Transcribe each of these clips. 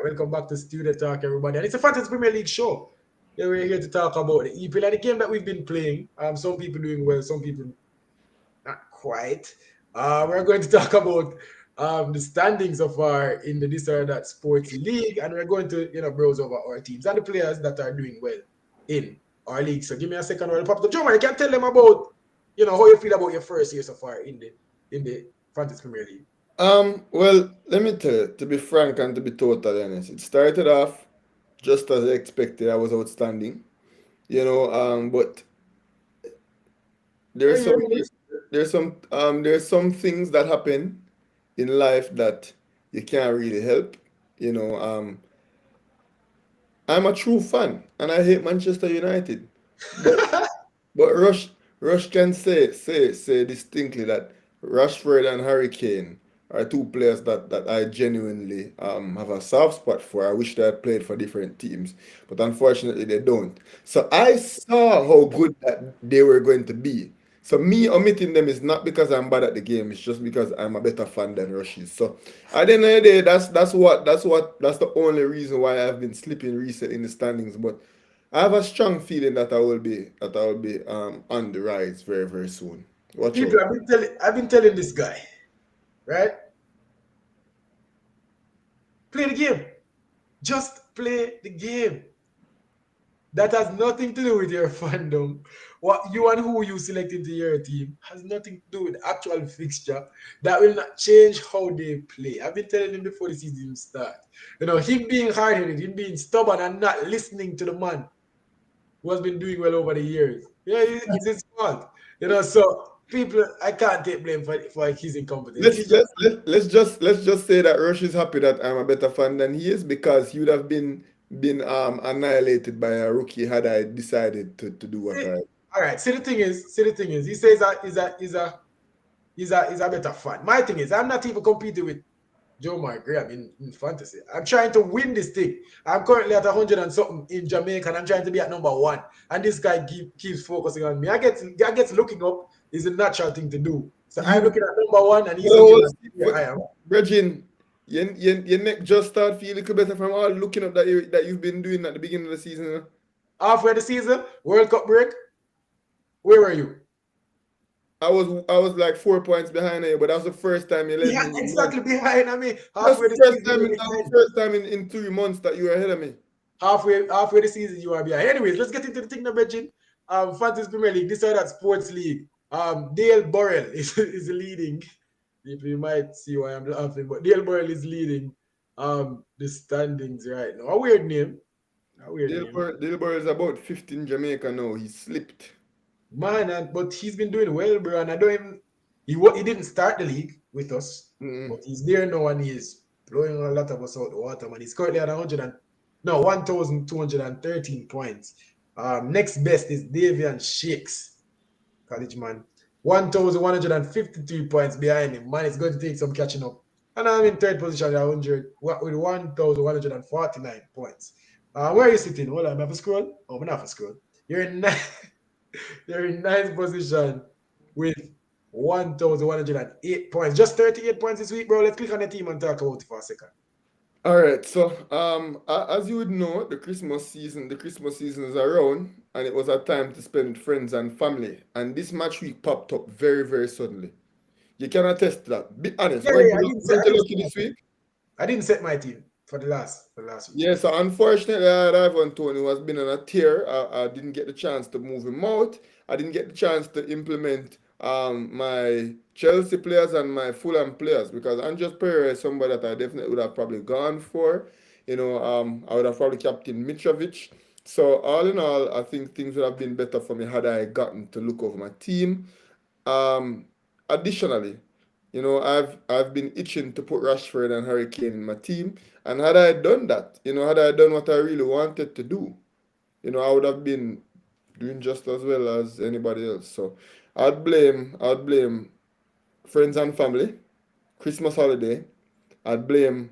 welcome back to Studio Talk, everybody. And it's a Fantasy Premier League show. Yeah, we're here to talk about the EPL and the game that we've been playing. Some people doing well, some people not quite. We're going to talk about the standings of our in the this or that sports league, and we're going to browse over our teams and the players that are doing well in our league. So give me a second while it pops up. Joe, man, you can tell them about how you feel about your first year so far in the Fantasy Premier League. Well, let me tell you, to be frank and to be totally honest, it started off just as I expected. I was outstanding, but Are there's you some hearing me? there's some things that happen in life that you can't really help. You know, um, I'm a true fan and I hate Manchester United, but Rush can say distinctly that Rashford and Harry Kane are two players that I genuinely have a soft spot for. I wish they had played for different teams, but unfortunately they don't. So I saw how good that they were going to be. So me omitting them is not because I'm bad at the game. It's just because I'm a better fan than Rush is. So at the end of the day, that's the only reason why I've been slipping recently in the standings. But I have a strong feeling that I will be on the rise very very soon. Watch People, out. I've been telling this guy, right? Play the game. Just play the game. That has nothing to do with your fandom. What you and who you select into your team has nothing to do with the actual fixture. That will not change how they play. I've been telling him before the season start. Him being hard-headed, him being stubborn and not listening to the man who has been doing well over the years. Yeah, it's his fault. So people, I can't take blame for his incompetence. He Let's just let's let, let's just say that Rush is happy that I'm a better fan than he is because he would have been annihilated by a rookie had I decided to do what see, I. all right. See the thing is, he says that he's a better fan. My thing is, I'm not even competing with Joe Mark Graham in fantasy. I'm trying to win this thing. I'm currently at 100 and something in Jamaica, and I'm trying to be at number one. And this guy keeps focusing on me. I get looking up is a natural thing to do. So I'm You looking at number one, and he's looking well, at where I am. Virgin, your neck just start feel a little better from all looking up that you've been doing at the beginning of the season. Halfway the season, World Cup break. Where were you? I was like 4 points behind you, but that was the first time you led Yeah, me. exactly behind I mean. That's Halfway the the first season, time. you're That's the behind. first time in 3 months that you were ahead of me. Halfway the season, you are behind. Anyways, let's get into the thing now, Benjamin. Fantasy Premier League, this or that sports league. Dale Burrell is leading. If you might see why I'm laughing, but Dale Burrell is leading the standings right now. A weird name. A weird name. Dilber is about 15 Jamaica now. He slipped. Man, but he's been doing well, bro. And I don't even he didn't start the league with us, Mm-mm. but he's there now and he's blowing a lot of us out the water, man. He's currently at 1,213 points. Next best is Davian Shakes, college man. 1,153 points behind him. Man, it's going to take some catching up. And I'm in third position at 100 with 1,149 points. Where are you sitting? Hold on, I have a scroll. Oh, I'm not have a scroll. You're in They're in ninth position with 1,108 points. Just 38 points this week, bro. Let's click on the team and talk about it for a second. All right. So, as you would know, the Christmas season is around, and it was a time to spend with friends and family. And this match week popped up very, very suddenly. You can attest to that. Be honest. Yeah, Weren't yeah, you, weren't you lucky this week? I didn't set my team for the last week. Yeah, so unfortunately, I had Ivan Tony who has been on a tear. I didn't get the chance to move him out. I didn't get the chance to implement my Chelsea players and my Fulham players because Andres Pereira is somebody that I definitely would have probably gone for. I would have probably captained Mitrovic. So all in all, I think things would have been better for me had I gotten to look over my team. Um, Additionally, I've been itching to put Rashford and Harry Kane in my team, and had I done that, had I done what I really wanted to do, I would have been doing just as well as anybody else. So I'd blame friends and family, Christmas holiday. I'd blame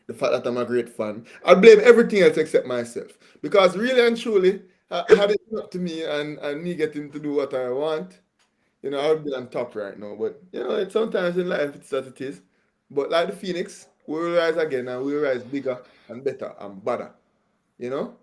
the fact that I'm a great fan. I'd blame everything else except myself because really and truly, had it been up to me and me getting to do what I want. I would be on top right now. But it's sometimes in life it's as it is. But like the Phoenix, We will rise again and we will rise bigger and better and better. You know?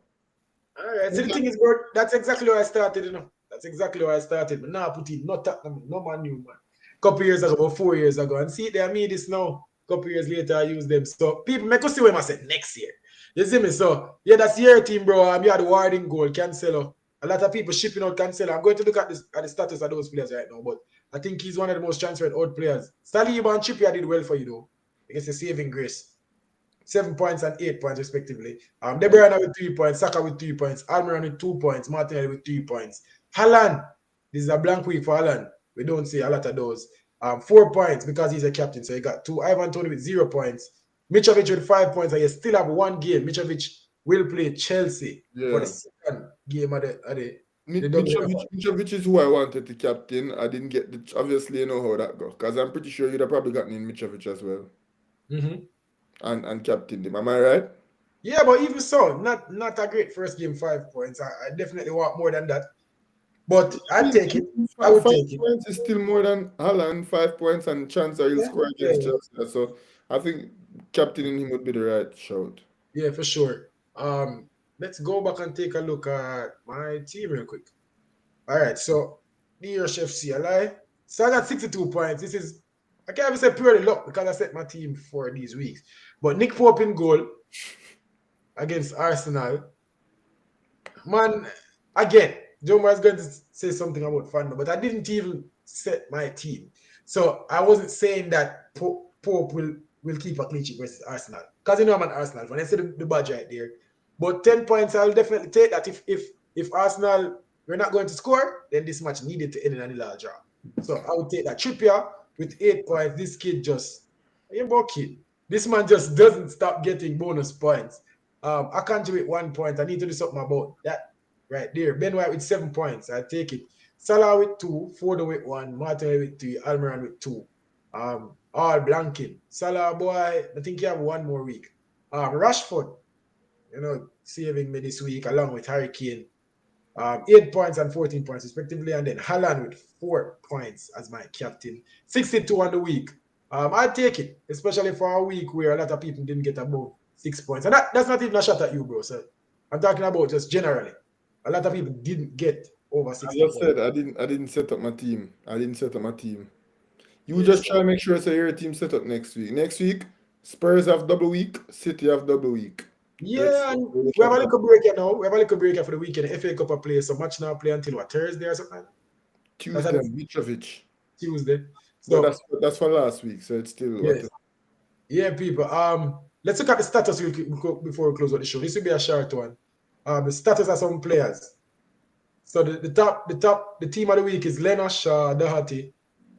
All right. So the thing is, bro, that's exactly where I started, you know. That's exactly where I started. But now I put in not Tottenham, no man new man. Couple years ago, about 4 years ago. And see, they are me this now. Couple years later, I use them. So people make us see what I said next year. You see me? So yeah, that's your team, bro. You had Warding goal, Cancelo. A lot of people shipping out Cancelo. I'm going to look at this at the status of those players right now, but I think he's one of the most transferred out players. Saliba and Trippier did well for you though. I guess a saving grace. 7 points and 8 points respectively. De Bruyne with 3 points, Saka with 3 points, Almiron with 2 points, Martinelli with 3 points. Haaland, this is a blank week for Haaland. We don't see a lot of those. 4 points because he's a captain, so he got two. Ivan Toney with 0 points. Mitrovic with 5 points, and you still have one game. Mitrovic will play Chelsea for the Yeah. second game of the Mitrovic, WFL. Mitrovic is who I wanted to captain. I didn't get the. Obviously, you know how that goes. Because I'm pretty sure you'd have probably gotten in Mitrovic as well. Mm-hmm. And captained him. Am I right? Yeah, but even so, not a great first game, 5 points. I definitely want more than that. But I'd take it. I would Five take it. points is still more than Haaland, 5 points, and chance that he'll Yeah, score yeah, against Chelsea. So I think captaining him would be the right shout. yeah, for sure. Let's go back and take a look at my team real quick. All right, so the Irish FC, I lie. So I got 62 points. This is I can't even say purely luck because I set my team for these weeks. But Nick Pope in goal against Arsenal. Man, again, Joe was going to say something about fandom, but I didn't even set my team. So I wasn't saying that Pope will keep a clean sheet versus Arsenal. Because you know I'm an Arsenal fan. I see the badge right there. But 10 points, I'll definitely take that. If Arsenal were not going to score, then this match needed to end in a nil draw. So I would take that. Trippier with 8 points. This kid just, you know, kid. This man just doesn't stop getting bonus points. I can't do it 1 point. I need to do something about that right there. Ben White with 7 points. I take it. Salah with two, Foden with one, Martinelli with three, Almiron with two. All blanking. Salah boy, I think you have one more week. Rashford, saving me this week along with Harry Kane. 8 points and 14 points respectively, and then Haaland with 4 points as my captain. 62 on the week. I take it, especially for a week where a lot of people didn't get above 6 points, and that's not even a shot at you, bro. So I'm talking about just generally. A lot of people didn't get over I 60 just points. said I didn't set up my team. I didn't set up my team. You just Yes. try to make sure so your team set up next week. Next week, Spurs have double week, City have double week. Let's Yeah, and really we try have to a get little break here now. We have a little break here for the weekend. FA Cup of play, so match now play until what, Thursday or something? That's Tuesday on and Mitrovic. Tuesday. But So that's for last week, so it's still what. yes. Yeah, people. Let's look at the status real quick before we close out the show. This will be a short one. The status of some players. So the team of the week is Lena Shaw, Doherty,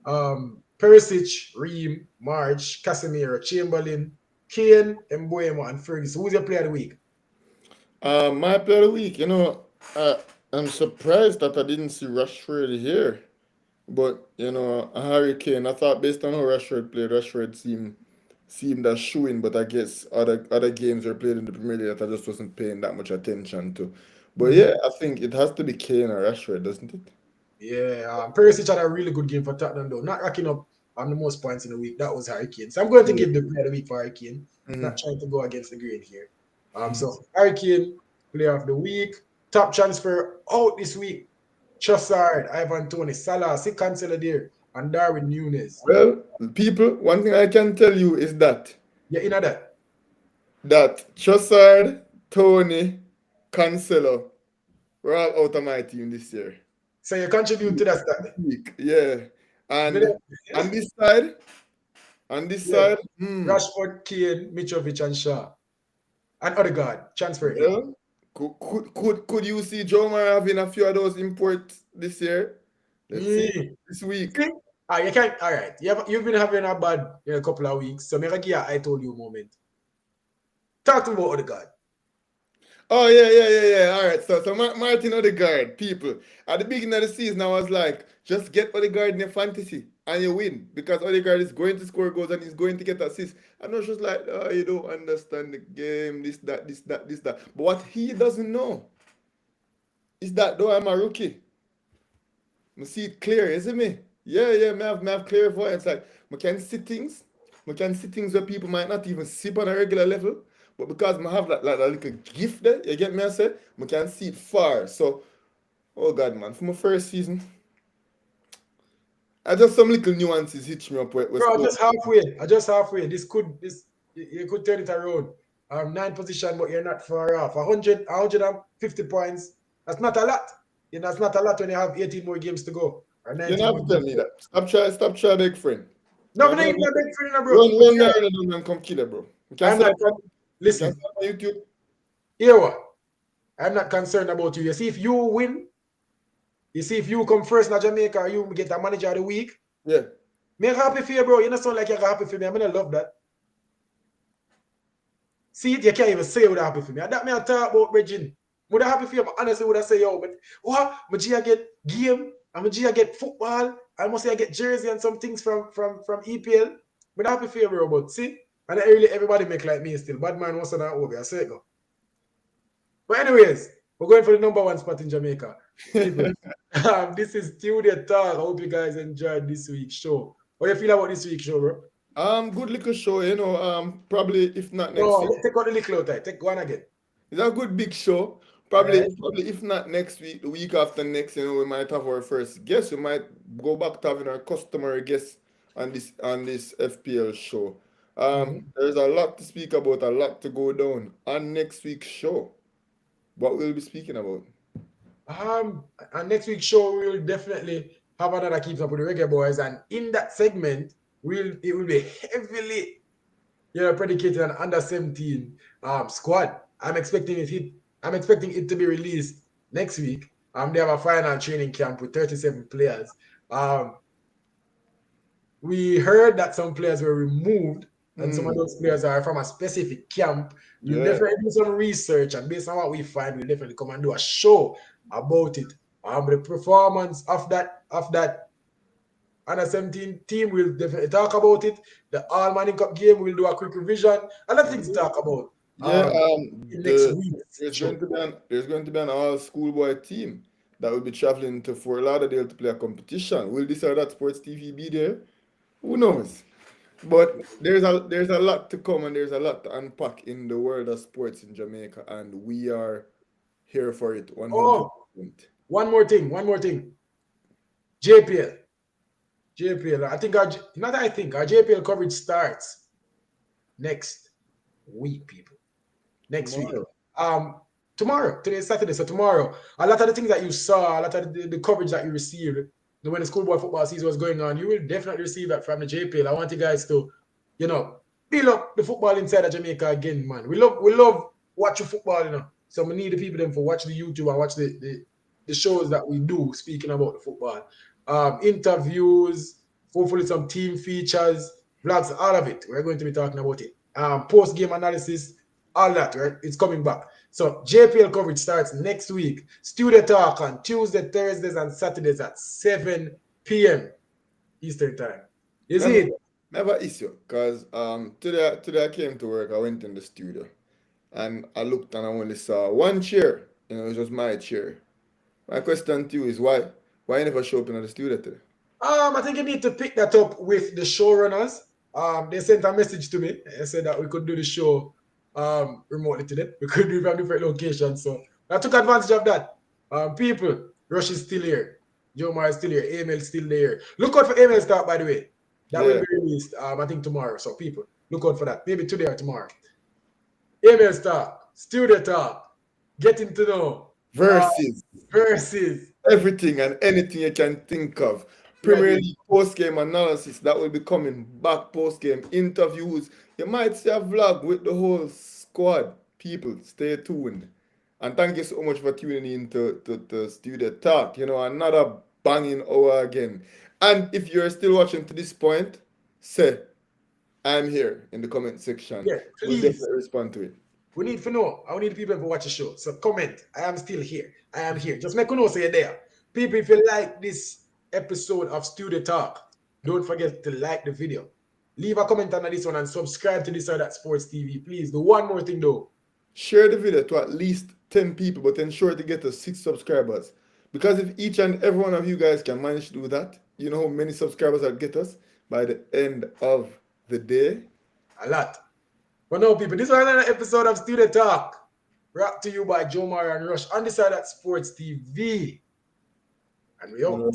Perisic, Ream, March, Casemiro, Chamberlain, Kane, Mbuemo, and Ferguson. Who's your player of the week? My player of the week, I'm surprised that I didn't see Rashford here. But Harry Kane, I thought based on how Rashford played, Rashford seemed as shooing, but I guess other games were played in the Premier League that I just wasn't paying that much attention to. But Mhm. yeah, I think it has to be Kane or Rashford, doesn't it? Yeah, Perisic had a really good game for Tottenham though, not racking up the most points in the week. That was Harry Kane. So I'm going to Yeah. give the player of the week for Harry Kane. Not Mhm. trying to go against the grain here. So Harry Kane, player of the week. Top transfer out this week. Trossard, Ivan Toney, Salah, Sick Cancelo there, and Darwin Nunes. Well, people, one thing I can tell you is Yeah, you know that. that Trossard, Tony, Cancelo, we're all out of my team this year. So you contribute to that stat. Week, yeah. And Yeah. on this side, on this Yeah. side, Rashford, Kane, Mitrovic, and Shaw. And Odegaard, transfer in. well, could you see Joe Mara having a few of those imports this year? Let's see Mm. this week. See? You can't. All right. You've been having a bad couple of weeks. So make a I told you moment. Talk to me about Odegaard. Oh yeah. All right. So Martin Odegaard, people. At the beginning of the season, I was like, just get Odegaard in your fantasy and you win because Odegaard is going to score goals and he's going to get assists. And I was just like, oh, you don't understand the game, this, that. But what he doesn't know is that though I'm a rookie, I see it clear, isn't me? Yeah, me have clairvoyance. Like I can see things I can see things where people might not even see on a regular level. But because I have like a little gift there, you get me I say? I can see it far. So, oh God, man, for my first season, I just some little nuances hit me up with Bro, sport. just halfway. I just halfway. This you could turn it around. Nine position, but you're not far off. 150 points. That's not a lot. You know, that's not a lot when you have 18 more games to go or You 19 don't more have to tell games me to go. that. Stop trying, big friend. No, I'm not even a big friend, bro. Run me around and man come kill it, bro. We can I'm set not. up, we can Listen, set up on YouTube. here what? I'm not concerned about you. You see, if you win, you see, if you come first in Jamaica or you get a manager of the week, Yeah. me happy for you, bro. You don't sound like you're happy for me. I'm gonna love that. See it, you can't even say what happy for me. And that me I talk about Bridging. Would I happy for you? But honestly, would I say, yo, but what? I get game, and I get football, I must say I get jersey and some things from EPL. But happy for you, bro. But see, and really everybody make like me still. Bad man was on that over. I say it go. But anyways, we're going for the number one spot in Jamaica. People, this is Studio Talk. I hope you guys enjoyed this week's show. What do you feel about this week's show, bro? Good little show, you know. Probably if not next No, week. let's take out the little out. Take one again. It's a good big show. All right. Probably if not next week, the week after next, you know, we might have our first guest. We might go back to having our customary guest on this FPL show. Mhm. There's a lot to speak about, a lot to go down on next week's show. What we'll be speaking about. And next week's show we'll definitely have another keeps up with the reggae boys, and in that segment, it will be heavily, predicated on under 17 squad. I'm expecting it to be released next week. They have a final training camp with 37 players. Um, we heard that some players were removed, and some of Mm, those players are from a specific camp. We'll yeah. definitely do some research, and based on what we find, we'll definitely come and do a show about it. The performance of that under 17 team, we'll definitely talk about it. The All Manning Cup game, we'll do a quick revision. A lot of things to talk about Yeah, in next the week's show. there's going to be an all schoolboy team that will be traveling to Fort Lauderdale to play a competition. Will this or that sports TV be there? Who knows? But there's a lot to come and there's a lot to unpack in the world of sports in Jamaica, and we are here for it Oh, 100%. one more thing. JPL. JPL. Our JPL coverage starts next week, people. Next week. Tomorrow. Um, Tomorrow. Today is Saturday, so tomorrow. A lot of the things that you saw, a lot of the coverage that you received when the schoolboy football season was going on, you will definitely receive that from the JPL. I want you guys to, you know, build up the football inside of Jamaica again, man. We love watching football, So we need the people then for watch the YouTube and watch the shows that we do speaking about the football. Interviews, hopefully some team features, vlogs, all of it. We're going to be talking about it. Post game analysis, all that, right? It's coming back. So JPL coverage starts next week. Studio Talk on Tuesday, Thursdays, and Saturdays at 7 p.m. Eastern Time. You see Never it? never issue. Cause today I came to work, I went in the studio and I looked and I only saw one chair. You know, it was just my chair. My question to you is why you never show up in the studio today? I think you need to pick that up with the showrunners. They sent a message to me. They said that we could do the show remotely today. We could do it from different locations. So I took advantage of that. People, Rush is still here. Joe Mar is still here. Emil is still there. Look out for Emil start, by the way. That will Yeah. be released, I think, tomorrow. So people, look out for that. Maybe today or tomorrow. Emil start. Studio talk. Getting to know. Uh, Versus Versus. everything and anything you can think of. Premier Ready. League post game analysis that will be coming back, post game interviews. You might see a vlog with the whole squad. People, stay tuned. And thank you so much for tuning in to Studio Talk. You know, another banging hour again. And if you're still watching to this point, say, I'm here in the comment section. Yeah, We'll please. definitely respond to it. We need to know. I need people to watch the show. So comment. I am still here. I am here. Just make you know so you're there. People, if you like this episode of Studio Talk, don't forget to like the video. Leave a comment on this one and subscribe to this or that Sports TV. Please do one more thing though. Share the video to at least 10 people, but ensure to get to 6 subscribers. Because if each and every one of you guys can manage to do that, you know how many subscribers I'll get us by the end of the day. A lot. But no, people, this was another episode of Student Talk. Brought to you by Joe Mara and Rush on the side at Sports TV. And we You know, out.